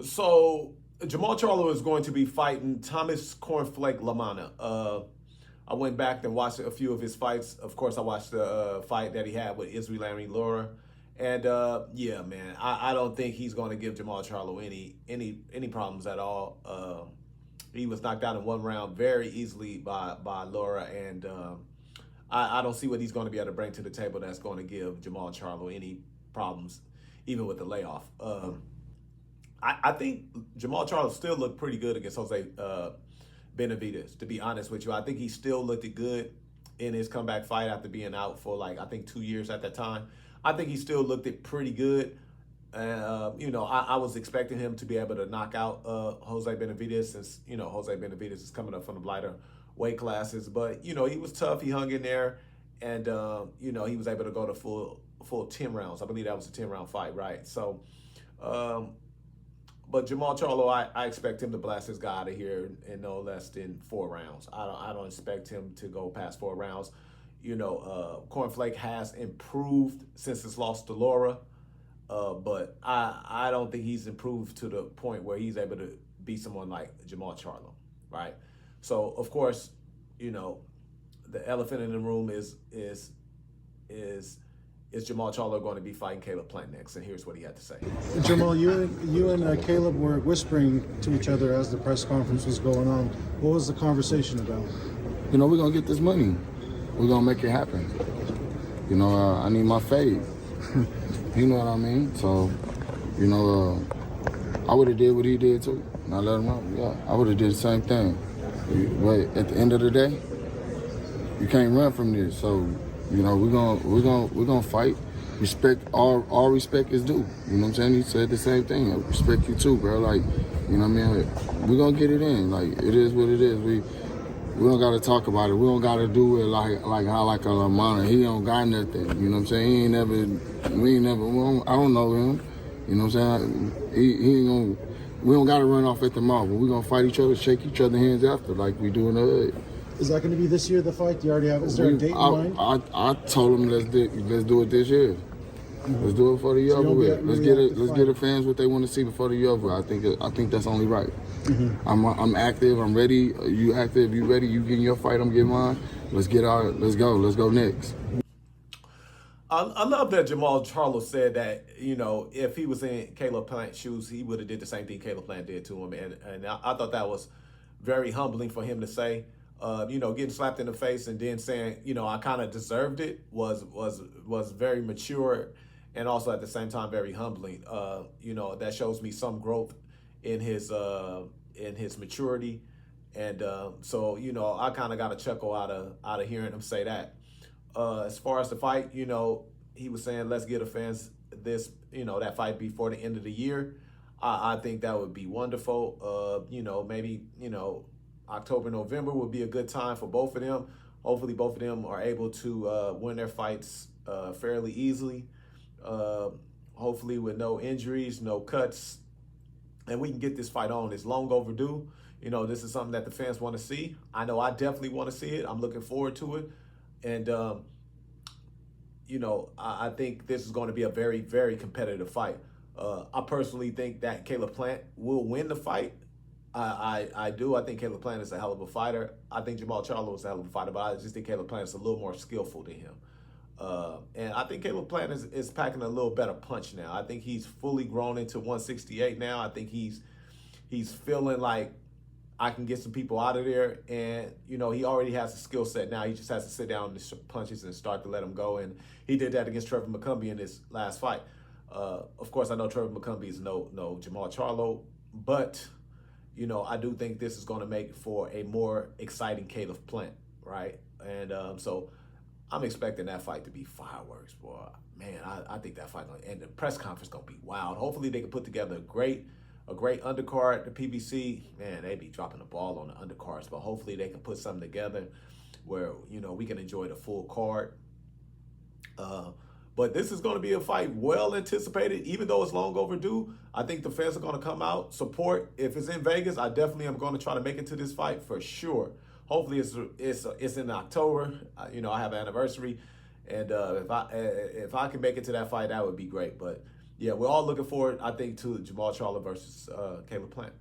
So Jermall Charlo is going to be fighting Thomas Cornflake Lamana. I went back and watched a few of his fights. Of course, I watched the fight that he had with Israel Larry Laura, and yeah, man, I don't think he's going to give Jermall Charlo any problems at all. He was knocked out in one round very easily by Laura, and I don't see what he's going to be able to bring to the table that's going to give Jermall Charlo any problems, even with the layoff. I think Jermall Charlo still looked pretty good against Jose Benavidez, to be honest with you. I think he still looked good in his comeback fight after being out for like, I think 2 years at that time. I think he still looked it pretty good. I was expecting him to be able to knock out Jose Benavidez since, Jose Benavidez is coming up from the lighter weight classes. But, he was tough. He hung in there and, he was able to go to full 10 rounds. I believe that was a 10-round fight, right? So, but Jermall Charlo, I expect him to blast his guy out of here in no less than 4 rounds. I don't expect him to go past 4 rounds. Cornflake has improved since his loss to Laura, but I don't think he's improved to the point where he's able to beat someone like Jermall Charlo, right? So of course, the elephant in the room is Jermall Charlo going to be fighting Caleb Plant next? And here's what he had to say. Jermall, you and Caleb were whispering to each other as the press conference was going on. What was the conversation about? We're going to get this money. We're going to make it happen. I need my fade. You know what I mean? So, I would have did what he did too. And I let him out. Yeah, I would have did the same thing. But at the end of the day, you can't run from this. So, we're gonna fight. Respect, all respect is due. You know what I'm saying? He said the same thing. I respect you too, bro. Like, you know what I mean? We're gonna get it in. Like, it is what it is. We don't gotta talk about it. We don't gotta do it like how like a Lamana. He don't got nothing. You know what I'm saying? I don't know him. You know what I'm saying? He ain't gonna. We don't gotta run off at the mouth. But we're gonna fight each other, shake each other's hands after, like we do in the hood. Is that going to be this year, the fight? Do you already have, is there a date in mind? I told him let's do it this year. Mm-hmm. Let's do it for the year over with. Let's get the fans what they want to see before the year over. I think that's only right. Mm-hmm. I'm active. I'm ready. You active? You ready? You getting your fight? I'm getting mine. Let's go next. I love that Jermall Charlo said that, if he was in Caleb Plant's shoes, he would have did the same thing Caleb Plant did to him. And I thought that was very humbling for him to say. Getting slapped in the face and then saying, I kind of deserved it was very mature and also at the same time very humbling. That shows me some growth in his maturity. And so, I kind of got a chuckle out of hearing him say that. As far as the fight, he was saying, let's get the fans that fight before the end of the year. I think that would be wonderful. Maybe, October, November would be a good time for both of them. Hopefully both of them are able to win their fights fairly easily. Hopefully with no injuries, no cuts. And we can get this fight on. It's long overdue. This is something that the fans want to see. I know I definitely want to see it. I'm looking forward to it. And, I think this is going to be a very, very competitive fight. I personally think that Caleb Plant will win the fight. I do. I think Caleb Plant is a hell of a fighter. I think Jermall Charlo is a hell of a fighter, but I just think Caleb Plant is a little more skillful than him. And I think Caleb Plant is packing a little better punch now. I think he's fully grown into 168 now. I think he's feeling like I can get some people out of there. And, he already has a skill set now. He just has to sit down the punches and start to let them go. And he did that against Trevor McCumbee in his last fight. Of course, I know Trevor McCumbee is no Jermall Charlo, but I do think this is going to make for a more exciting Caleb Plant, right? And so I'm expecting that fight to be fireworks, boy. Man, I think that fight and the press conference going to be wild. Hopefully they can put together a great undercard. The PBC, man, they be dropping the ball on the undercards, but hopefully they can put something together where we can enjoy the full card. But this is going to be a fight well anticipated, even though it's long overdue. I think the fans are going to come out, support. If it's in Vegas, I definitely am going to try to make it to this fight for sure. Hopefully it's in October. I have an anniversary, and if I can make it to that fight, that would be great. But yeah, we're all looking forward, I think, to Jermall Charlo versus Caleb Plant.